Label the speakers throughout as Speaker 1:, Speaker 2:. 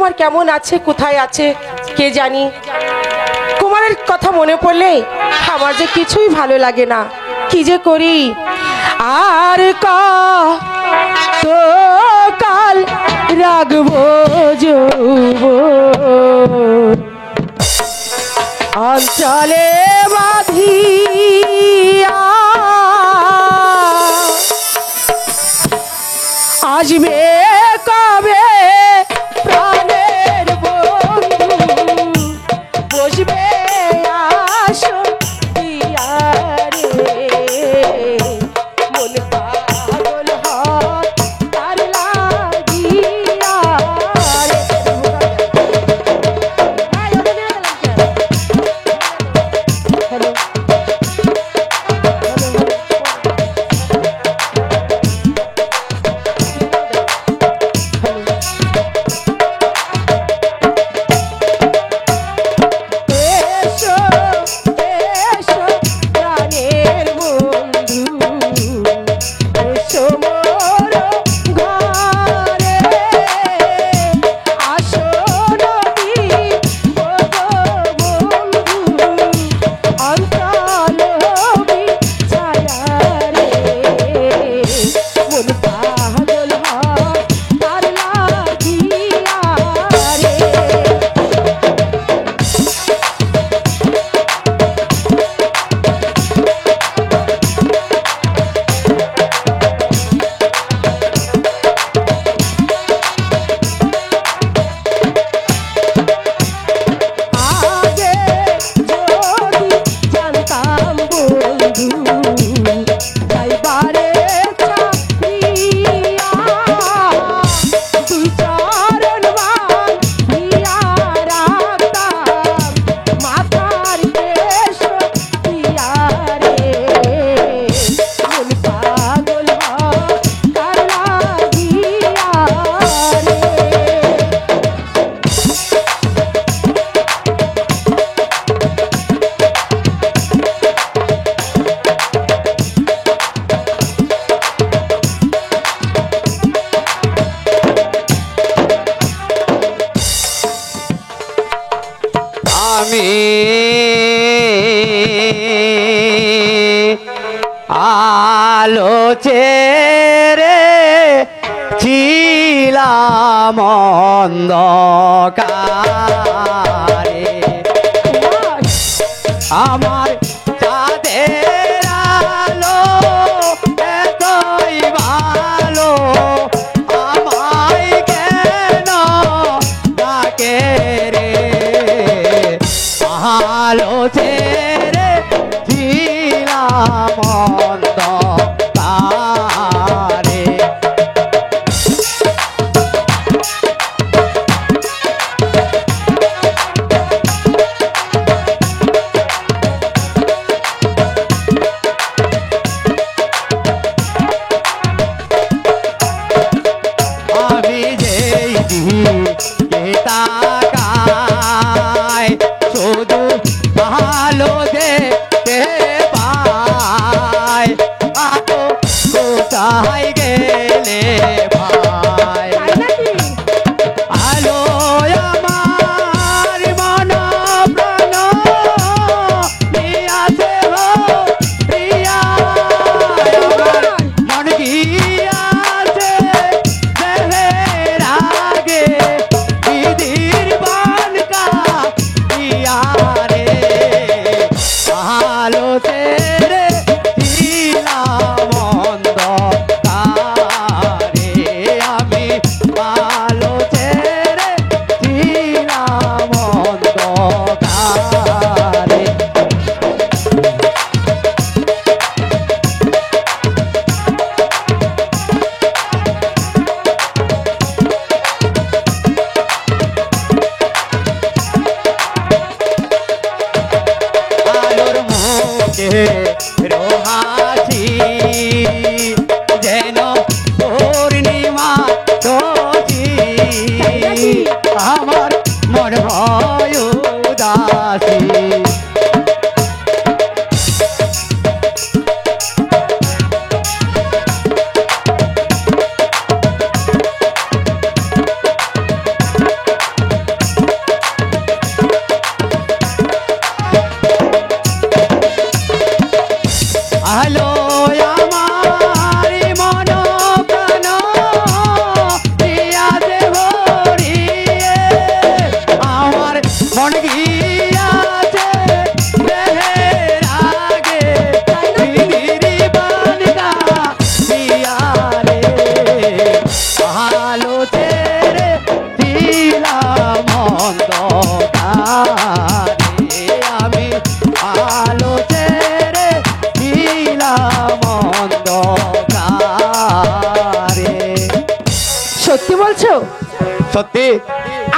Speaker 1: কুমার কেমন আছে, কোথায় আছে কে জানি। কুমারের কথা মনে পড়লে আমার যে কিছুই ভালো লাগে না, কি যে করি। আর তো কাল রাখবো যৌবন অঞ্চলে বাঁধিয়া, আসবে কবে প্রাণের বন্ধু, বসবে আসন দিয়া রে, মন পাগল হয় তার লাগিয়া রে। হ্যালো
Speaker 2: আমি আলোচেরে ছিলাম অন্ধকারে, আমার চাঁদের আলো এতই ভালো, আমায় কেন ডাকে রে, আলো ছেড়ে ছিলাম অন্ধকারে। আমি যেই দিকে তাকাই শুধু ভালো দেখতে পাই, আলো কোথায় গেলে ভাই, আলো আমার মন প্রাণ নিয়াছে হো প্রিয়া, আমার মন গিয়াছে দেহের আগে বিধির বানকা রে, আলো তেরে ছিলাম অন্ধকারে, আমি আলো তেরে ছিলাম অন্ধকারে। আলোর মুখে রোহাসি যেন পূর্ণিমা তোছি, আমার মন ভয় উদাসী,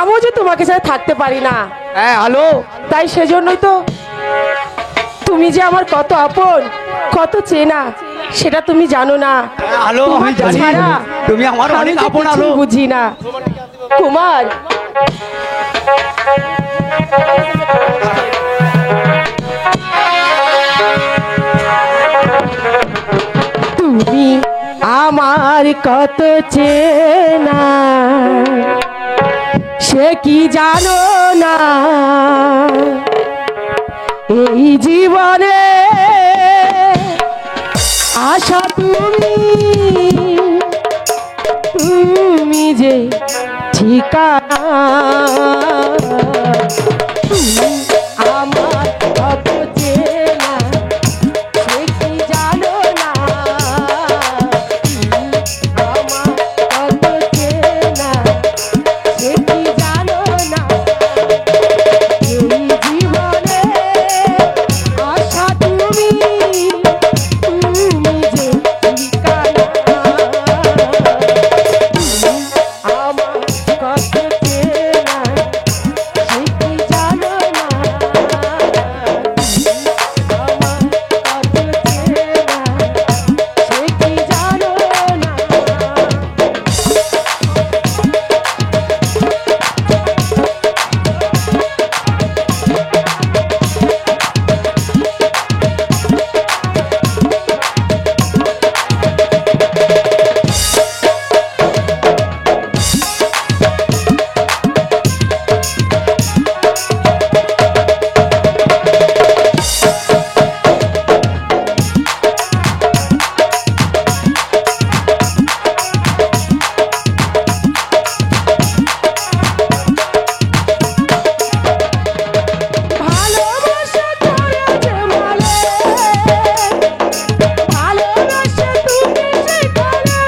Speaker 1: আমিও যে তোমাকে ছাড়া থাকতে পারি না।
Speaker 2: হ্যাঁ হ্যালো,
Speaker 1: তাই সেজন্যই তো তুমি যে আমার কত আপন, কত চেনা, সেটা তুমি জানো না।
Speaker 2: হ্যালো আমি
Speaker 1: তোমাকে
Speaker 2: জানি
Speaker 1: ছাড়া
Speaker 2: তুমি আমার
Speaker 1: আমি
Speaker 2: অনেক
Speaker 1: যে
Speaker 2: আপন।
Speaker 1: কিছুই
Speaker 2: হ্যালো
Speaker 1: বুঝি না কুমার। তুমি আমার কত চেনা, সে কি জানো না। এই জীবনে আশা তুমি, তুমি যে ঠিকানা। তুমি আমার কত চেনা, সে কি জানো না। তুমি আমার কত চেনা, সে কি জানো না। এই জীবনে আশা তুমি, তুমি যে ঠিকানা। তুমি আমার কত চেনা, সে কি জানো না। তুমি আমার কত চেনা, সে কি জানো না। ভালোবাসা করেছে মালে, ভালোবাসা তুমি সেখানে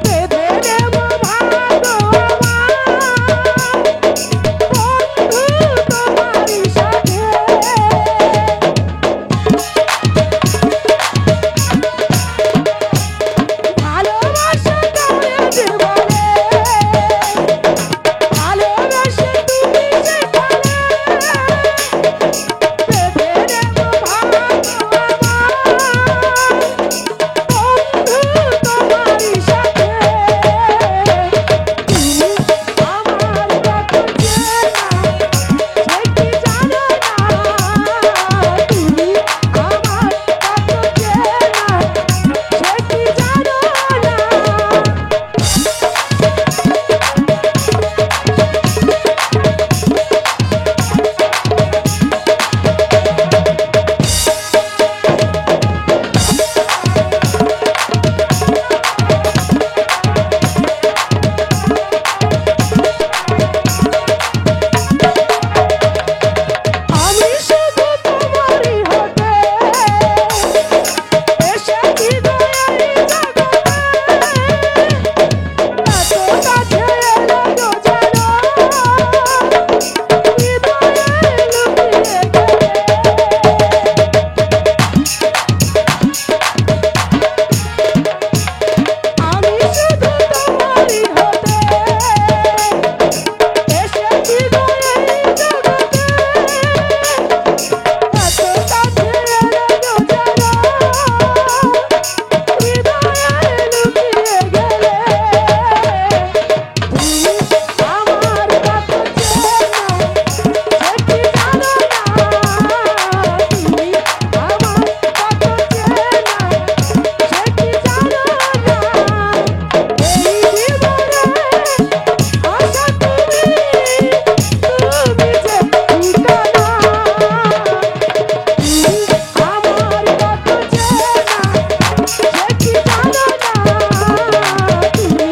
Speaker 1: বেঁধে নেব ভাগ্য আমার, বন্ধু তোমারই সাথে। ভালোবাসা করেছে বলে, ভালোবাসা তুমি সেখানে বেঁধে নেব ভাগ্য আমার, বন্ধু তোমারই সাথে। তুমি আমার কত চেনা, সে কি জানো না। তুমি আমার কত চেনা, সে কি জানো না। আমি শুধু তোমারই হতে এসেছি গো এই জগতে। এত কাছে এলো গো জানো, হৃদয়ে লুকিয়ে গেলে। আমি শুধু তোমারই হতে এসেছি গো এই জগতে। এত কাছে এলো গো জানো, হৃদয়ে লুকিয়ে গেলে। তুমি আমার কত চেনা, সে কি জানো না। তুমি আমার কত চেনা, সে কি জানো না। এই জীবনে আশা তুমি, তুমি যে ঠিকানা। তুমি আমার কত চেনা, সে কি জানো না। তুমি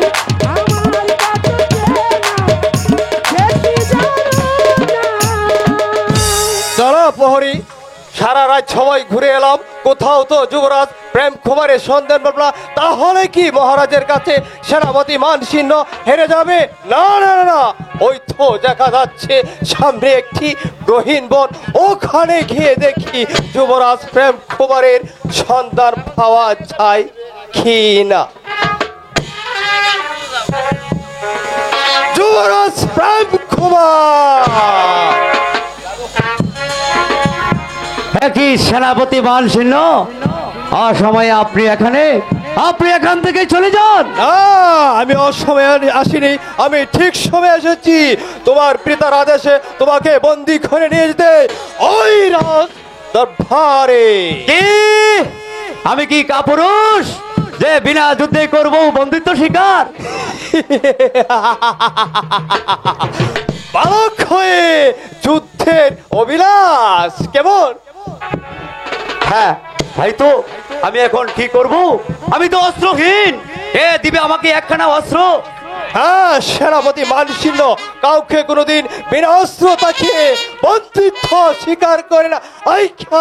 Speaker 1: আমার কত চেনা, সে কি জানো না।
Speaker 3: চলো প্রহরী, সারা রাত সবাই ঘুরে এলাম, কোথাও তো যুবরাজ প্রেম কুমারের সন্ধান পাবো না। তাহলে কি মহারাজের কাছে সেনাপতি মানচিহ্ন হেরে যাবে? না না না না, ওই তো দেখা যাচ্ছে সামনে একটি গহীন বন, ওখানে গিয়ে দেখি যুবরাজ প্রেম কুমারের সন্ধান পাওয়া যায় কি না। যুবরাজ প্রেম কুমার।
Speaker 2: একই সেনাপতি মানসিংহ, অসময়ে আপনি এখান থেকে চলে যান।
Speaker 3: না, আমি অসময়ে আসিনি, আমি ঠিক সময় এসেছি। তোমার পিতার আদেশে তোমাকে বন্দি করে নিয়ে যেতে ওই রাজ দরবারে।
Speaker 2: কি আমি কি কাপুরুষ যে বিনা যুদ্ধে করব বন্দিত্ব শিকার?
Speaker 3: বালক হয়ে যুদ্ধের অভিলাষ কেমন?
Speaker 2: হ্যাঁ তাই তো। আমি এখন কি করব? আমি তো অস্ত্রহীন। কে দিবে আমাকে একখানা অস্ত্র?
Speaker 3: হ্যাঁ, সেনাপতি মানসিংহ কাউকে কোনোদিন বিনা অস্ত্র তাকে বন্দিত্ব স্বীকার করে না।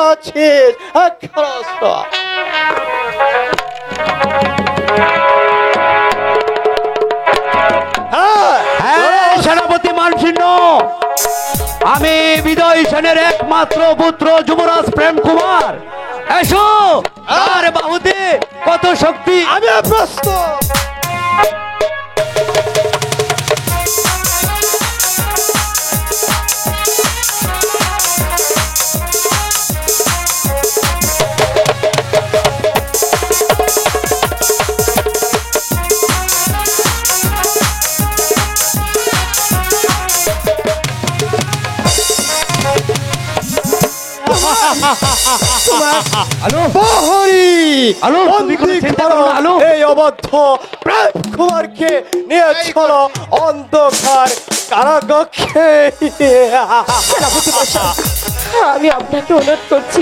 Speaker 3: আছিস একখানা অস্ত্র।
Speaker 2: হ্যাঁ সেনাপতি মানসিংহ, আমি বিজয় সেনের একমাত্র পুত্র যুবরাজ প্রেম কুমার। এসো, আর বাহুতে কত শক্তি!
Speaker 3: আমি প্রস্তুত। প্রহরী,
Speaker 2: আলো, তুমি কোনো
Speaker 3: বন্দী
Speaker 2: চিন্তা
Speaker 3: করো
Speaker 2: করো না, আলো।
Speaker 3: এই অবদ্ধ প্রেম কুমারকে নিয়ে চলো অন্ধকার কারাকক্ষে।
Speaker 1: সেনাপতি মশাই, আমি আপনাকে অনুরোধ করছি,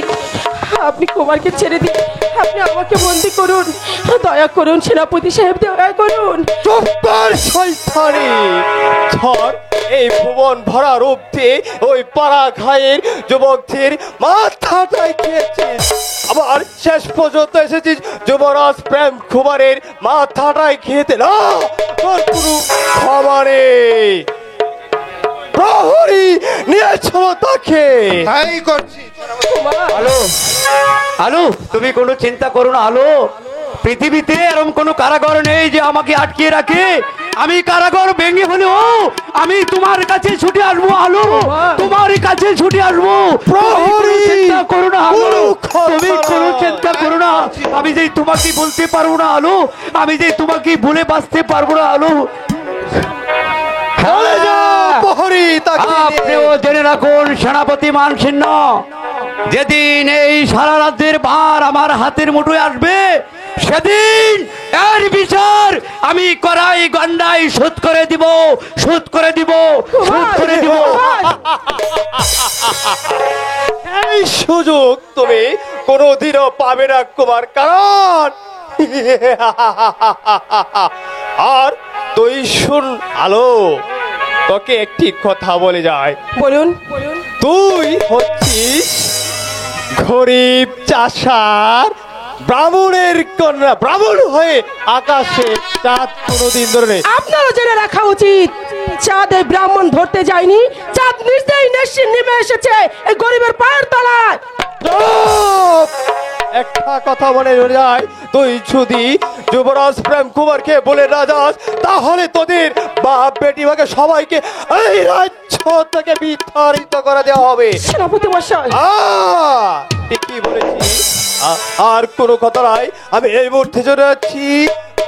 Speaker 1: আপনি কুমারকে ছেড়ে দিন, আপনি আমাকে বন্দি করুন, দয়া করুন সেনাপতি সাহেব, দয়া করুন।
Speaker 3: চুপ্পার শয়তানি ঝড় এই ভুবন ভরা রূপ দিয়ে ওই পাড়া ঘায়ের যুবকদের মাথাটাই খেয়েছিস, আবার শেষ পর্যন্ত এসেছিস যুবরাজ প্রেম কুমারের মাথাটাই খেতে। না, তোর কোনো ক্ষমা নেই। প্রহরী নিয়েছিল তাকে।
Speaker 4: তাই করছি।
Speaker 2: আলো, তুমি কোনো চিন্তা করো না আলো। পৃথিবীতে এরকম কোনো কারাগার নেই যে আমাকে আটকিয়ে রাখে। আমি কারাগার ভেঙে হলেও আমি তোমার কাছে ছুটে আসবো আলো, তোমার কাছে ছুটে আসবো।
Speaker 3: প্রহরী,
Speaker 2: চিন্তা করো না আলো,
Speaker 3: কোনো কথা
Speaker 2: তুমি কোনো
Speaker 3: না।
Speaker 2: চিন্তা করো না। আমি যে তোমাকে বলতে পারবো না আলো, আমি যে তোমাকে ভুলে বাঁচতে পারবো না আলো।
Speaker 3: চলে যাও প্রহরী, তাকে নিয়ে।
Speaker 2: আপনিও জেনে রাখুন সেনাপতি মানসিংহ, যেদিন এই সারা রাজ্যের ভার আমার হাতের মুঠোয় আসবে, সেদিন এর বিচার আমি করাই গন্ডাই শোধ করে দিব, শোধ করে দিব, শোধ করে দিব।
Speaker 3: এই সুযোগ তুমি কোনোদিনও পাবে না কুমার, কারণ আর তুই শুন আলো, তোকে একটি কথা বলে যায়।
Speaker 1: বলুন।
Speaker 3: তুই হচ্ছিস গরিব চাষার ব্রাহ্মণের কন্যা, ব্রাহ্মণ হয়ে আকাশে চাঁদ কোনোদিন ধরে নেই।
Speaker 1: আপনারও জেনে রাখা উচিত, চাঁদ এই ব্রাহ্মণ ধরতে যায়নি, চাঁদ নিজেই নেমে এসেছে এই গরিবের পায়ের তলায়।
Speaker 3: চুপ! একটা কথা মনে যায়, তুই যদি যুবরাজ প্রেম কুমারকে বলে না যাস, তাহলে তোদের বাপ বেটি ভাগে সবাইকে এই রাজ্য থেকে বিতাড়িত করে দেওয়া হবে।
Speaker 1: সেনাপতি মশাই,
Speaker 3: ঠিকই বলেছি। আর কোনো কথা নাই, আমি এই মুহূর্তে চলে যাচ্ছি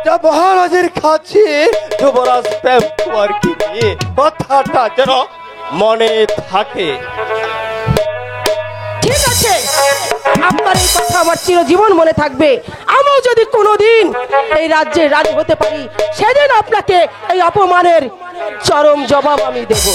Speaker 3: যা মহারাজের কাছে যুবরাজ প্রেম কুমারকে নিয়ে। কথাটা যেন মনে থাকে।
Speaker 1: ঠিক আছে, আপনার এই কথা আমার চিরজীবন মনে থাকবে। আমিও যদি কোনোদিন এই রাজ্যের রানী হতে পারি, সেদিন আপনাকে এই অপমানের চরম জবাব আমি দেব।